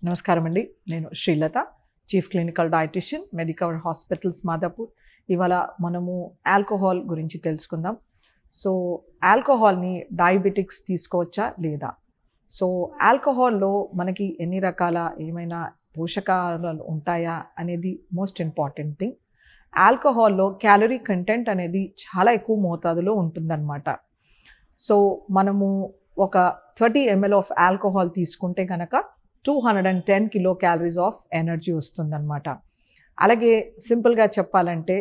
నమస్కారం అండి. నేను Srilatha, chief clinical dietitian, Medicover hospitals Madhapur. ఇవాళ మనము ఆల్కహాల్ గురించి తెలుసుకుందాం. సో ఆల్కహాల్ని డయాబెటిక్స్ తీసుకోవచ్చా లేదా? సో ఆల్కహాల్లో మనకి ఎన్ని రకాల ఏమైనా పోషకాలు ఉంటాయా అనేది మోస్ట్ ఇంపార్టెంట్ థింగ్. ఆల్కహాల్లో క్యాలరీ కంటెంట్ అనేది చాలా ఎక్కువ మోతాదులో ఉంటుందన్నమాట. సో మనము ఒక 30 ml ఆఫ్ ఆల్కహాల్ తీసుకుంటే కనుక 210 కిలో క్యాలరీస్ ఆఫ్ ఎనర్జీ వస్తుందన్నమాట. అలాగే సింపుల్గా చెప్పాలంటే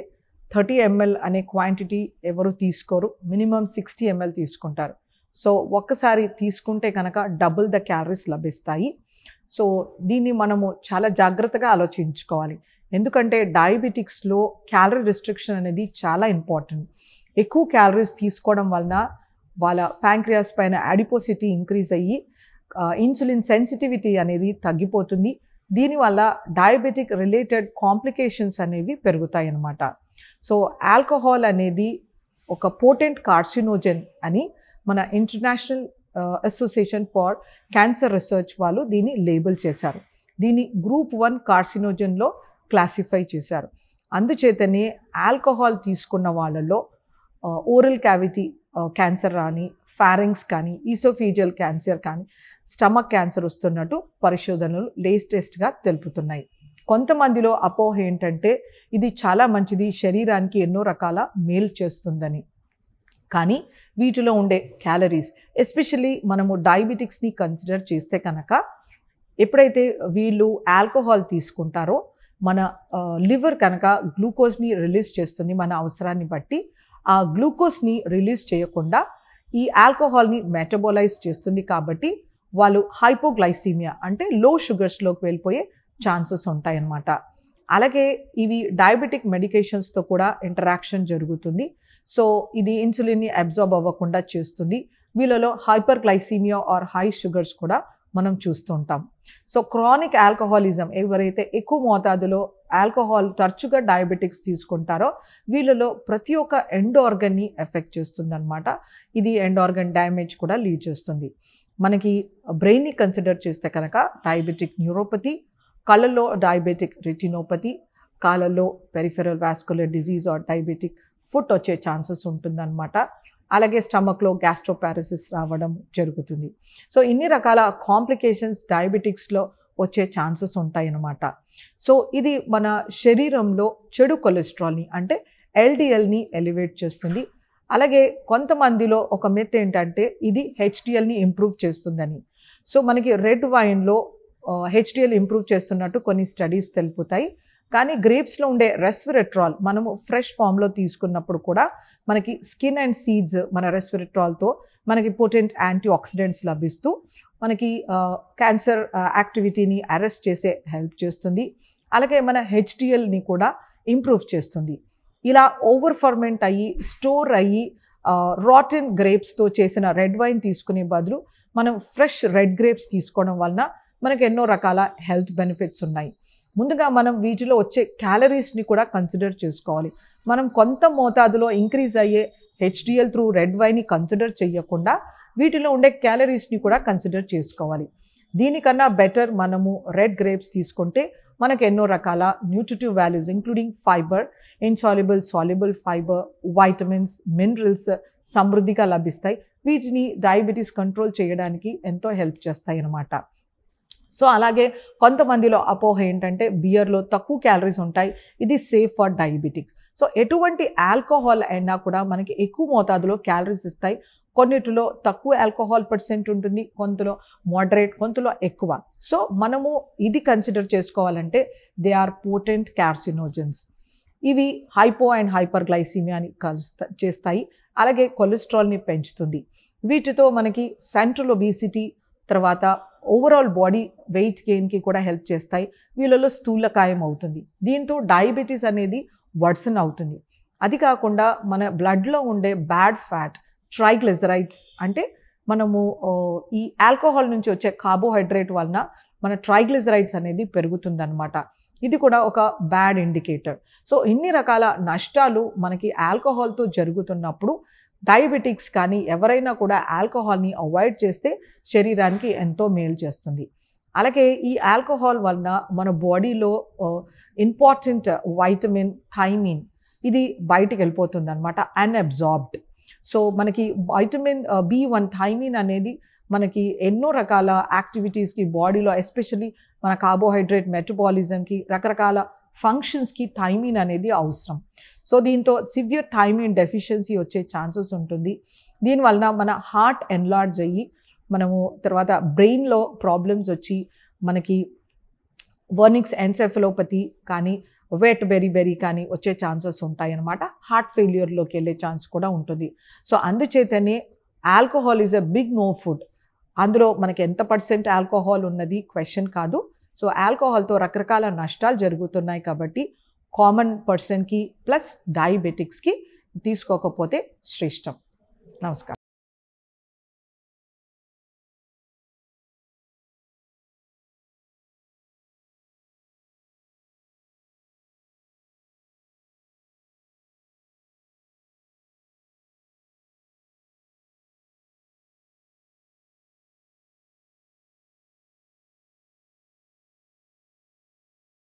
30 ml అనే క్వాంటిటీ ఎవరు తీసుకోరు, మినిమం 60 ml తీసుకుంటారు. సో ఒక్కసారి తీసుకుంటే కనుక డబుల్ ద క్యాలరీస్ లభిస్తాయి. సో దీన్ని మనము చాలా జాగ్రత్తగా ఆలోచించుకోవాలి. ఎందుకంటే డయాబెటిక్స్లో క్యాలరీ రిస్ట్రిక్షన్ అనేది చాలా ఇంపార్టెంట్. ఎక్కువ క్యాలరీస్ తీసుకోవడం వలన వాళ్ళ ప్యాంక్రియాస్ పైన అడిపోసిటీ ఇంక్రీజ్ అయ్యి ఇన్సులిన్ సెన్సిటివిటీ అనేది తగ్గిపోతుంది. దీనివల్ల డయాబెటిక్ రిలేటెడ్ కాంప్లికేషన్స్ అనేవి పెరుగుతాయి అన్నమాట. సో ఆల్కహాల్ అనేది ఒక పోటెంట్ కార్సినోజెన్ అని మన international association for cancer research వాళ్ళు దీన్ని లేబుల్ చేశారు. దీన్ని గ్రూప్ 1 కార్సినోజెన్లో క్లాసిఫై చేశారు. అందుచేతనే ఆల్కహాల్ తీసుకున్న వాళ్ళలో ఓరల్ క్యావిటీ క్యాన్సర్ కానీ, ఫారింగ్స్ కానీ, ఈసోఫీజియల్ క్యాన్సర్ కానీ, స్టమక్ క్యాన్సర్ వస్తున్నట్టు పరిశోధనలు లేటెస్ట్గా తెలుపుతున్నాయి. కొంతమందిలో అపోహ ఏంటంటే ఇది చాలా మంచిది, శరీరానికి ఎన్నో రకాల మేలు చేస్తుందని. కానీ వీటిలో ఉండే క్యాలరీస్, ఎస్పెషల్లీ మనము డయాబెటిక్స్ని కన్సిడర్ చేస్తే కనుక ఎప్పుడైతే వీళ్ళు ఆల్కహాల్ తీసుకుంటారో మన లివర్ కనుక గ్లూకోజ్ని రిలీజ్ చేస్తుంది మన అవసరాన్ని బట్టి. ఆ గ్లూకోజ్ని రిలీజ్ చేయకుండా ఈ ఆల్కహాల్ని మెటబోలైజ్ చేస్తుంది. కాబట్టి వాళ్ళు హైపోగ్లైసీమియా అంటే లో షుగర్స్లోకి వెళ్ళిపోయే ఛాన్సెస్ ఉంటాయన్నమాట. అలాగే ఇవి డయాబెటిక్ మెడికేషన్స్తో కూడా ఇంటరాక్షన్ జరుగుతుంది. సో ఇది ఇన్సులిన్ని అబ్జార్బ్ అవ్వకుండా చేస్తుంది. వీళ్ళలో hyperglycemia or high sugars కూడా మనం చూస్తుంటాం. సో క్రానిక్ ఆల్కహాలిజం, ఎవరైతే ఎక్కువ మోతాదులో ఆల్కహాల్ తరచుగా డయాబెటిక్స్ తీసుకుంటారో వీళ్ళలో ప్రతి ఒక్క ఎండ్ ఆర్గన్ని ఎఫెక్ట్ చేస్తుందన్నమాట. ఇది ఎండ్ ఆర్గన్ డ్యామేజ్ కూడా లీడ్ చేస్తుంది. మనకి బ్రెయిన్ని కన్సిడర్ చేస్తే కనుక డయాబెటిక్ న్యూరోపతి, కళ్ళల్లో డయాబెటిక్ రెటినోపతి, కాళ్ళల్లో peripheral vascular disease or diabetic foot వచ్చే ఛాన్సెస్ ఉంటుందన్నమాట. అలాగే స్టమక్లో గ్యాస్ట్రోపారసిస్ రావడం జరుగుతుంది. సో ఇన్ని రకాల కాంప్లికేషన్స్ డయాబెటిక్స్లో వచ్చే ఛాన్సెస్ ఉంటాయన్నమాట. సో ఇది మన శరీరంలో చెడు కొలెస్ట్రాల్ని అంటే ఎల్డిఎల్ని ఎలివేట్ చేస్తుంది. అలాగే కొంతమందిలో ఒక మిత్ ఏంటంటే ఇది హెచ్డిఎల్ని ఇంప్రూవ్ చేస్తుందని. సో మనకి రెడ్ వైన్లో హెచ్డిఎల్ ఇంప్రూవ్ చేస్తున్నట్టు కొన్ని స్టడీస్ తెలుపుతాయి. కానీ గ్రేప్స్లో ఉండే రెస్వెరట్రాల్ మనము ఫ్రెష్ ఫామ్లో తీసుకున్నప్పుడు కూడా మనకి స్కిన్ అండ్ సీడ్స్ మన రెస్వెరట్రాల్తో మనకి పొటెంట్ యాంటీ ఆక్సిడెంట్స్ లభిస్తూ మనకి క్యాన్సర్ యాక్టివిటీని అరెస్ట్ చేసే హెల్ప్ చేస్తుంది. అలాగే మన హెచ్డిఎల్ని కూడా ఇంప్రూవ్ చేస్తుంది. ఇలా ఓవర్ ఫర్మెంట్ అయ్యి స్టోర్ అయ్యి రాటెన్ గ్రేప్స్తో చేసిన రెడ్ వైన్ తీసుకునే బదులు మనం ఫ్రెష్ రెడ్ గ్రేప్స్ తీసుకోవడం వలన మనకు ఎన్నో రకాల హెల్త్ బెనిఫిట్స్ ఉన్నాయి. ముందుగా మనం వీటిలో వచ్చే క్యాలరీస్ని కూడా కన్సిడర్ చేసుకోవాలి. మనం కొంత మోతాదులో ఇంక్రీజ్ అయ్యే హెచ్డిఎల్ త్రూ రెడ్ వైన్ని కన్సిడర్ చేయకుండా వీటిలో ఉండే క్యాలరీస్ని కూడా కన్సిడర్ చేసుకోవాలి. దీనికన్నా బెటర్ మనము రెడ్ గ్రేప్స్ తీసుకుంటే మనకు ఎన్నో రకాల nutritive values including fibre, insoluble, soluble fibre, vitamins, minerals సమృద్ధిగా లభిస్తాయి. వీటిని డయాబెటీస్ కంట్రోల్ చేయడానికి ఎంతో హెల్ప్ చేస్తాయి అన్నమాట. సో అలాగే కొంతమందిలో అపోహ ఏంటంటే బియర్లో తక్కువ క్యాలరీస్ ఉంటాయి, ఇది సేఫ్ ఫర్ డయాబెటిక్స్. సో ఎటువంటి ఆల్కహాల్ అయినా కూడా మనకి ఎక్కువ మోతాదులో క్యాలరీస్ ఇస్తాయి. కొన్నిటిలో తక్కువ ఆల్కహాల్ పర్సెంట్ ఉంటుంది, కొంతలో మోడరేట్, కొంతలో ఎక్కువ. సో మనము ఇది కన్సిడర్ చేసుకోవాలంటే దే ఆర్ పోటెంట్ కార్సినోజెన్స్. ఇవి హైపో అండ్ హైపర్ గ్లైసీమియాని చేస్తాయి. అలాగే కొలెస్ట్రాల్ని పెంచుతుంది. వీటితో మనకి సెంట్రల్ ఒబిసిటీ, తర్వాత ఓవరాల్ బాడీ వెయిట్ గెయిన్కి కూడా హెల్ప్ చేస్తాయి. వీళ్ళలో స్థూలకాయం అవుతుంది. దీంతో డయాబెటీస్ అనేది వర్సన్ అవుతుంది. అది కాకుండా మన బ్లడ్లో ఉండే బ్యాడ్ ఫ్యాట్, ట్రైగ్లిజరైడ్స్ అంటే మనము ఈ ఆల్కహాల్ నుంచి వచ్చే కార్బోహైడ్రేట్ వలన మన ట్రైగ్లిజరైడ్స్ అనేది పెరుగుతుందన్నమాట. ఇది కూడా ఒక బ్యాడ్ ఇండికేటర్. సో ఇన్ని రకాల నష్టాలు మనకి ఆల్కహాల్తో జరుగుతున్నప్పుడు డయాబెటిక్స్ కానీ ఎవరైనా కూడా ఆల్కహాల్ని అవాయిడ్ చేస్తే శరీరానికి ఎంతో మేలు చేస్తుంది. అలాగే ఈ ఆల్కహాల్ వలన మన బాడీలో ఇంపార్టెంట్ వైటమిన్ థైమిన్ ఇది బయటికి వెళ్ళిపోతుంది అనమాట, అన్అబ్జార్బ్డ్. సో మనకి వైటమిన్ B1 థైమిన్ అనేది మనకి ఎన్నో రకాల యాక్టివిటీస్కి బాడీలో, ఎస్పెషల్లీ మన కార్బోహైడ్రేట్ మెటబాలిజంకి, రకరకాల ఫంక్షన్స్కి థైమిన్ అనేది అవసరం. సో దీంతో సివియర్ థైమిన్ డెఫిషియన్సీ వచ్చే ఛాన్సెస్ ఉంటుంది. దీనివలన మన హార్ట్ ఎన్లార్జ్ అయ్యి మనము తర్వాత బ్రెయిన్లో ప్రాబ్లమ్స్ వచ్చి మనకి వర్నిక్స్ ఎన్సెఫలోపతి కానీ వెట్ బెరీ కానీ వచ్చే ఛాన్సెస్ ఉంటాయి అన్నమాట. హార్ట్ ఫెయిల్యూర్లోకి వెళ్ళే ఛాన్స్ కూడా ఉంటుంది. సో అందుచేతనే alcohol is a big no food. అందులో మనకి ఎంత పర్సెంట్ ఆల్కహాల్ ఉన్నది క్వశ్చన్ కాదు. సో ఆల్కహాల్తో రకరకాల నష్టాలు జరుగుతున్నాయి కాబట్టి కామన్ పర్సన్కి ప్లస్ డయాబెటిక్స్కి తీసుకోకపోతే శ్రేష్టం. నమస్కారం.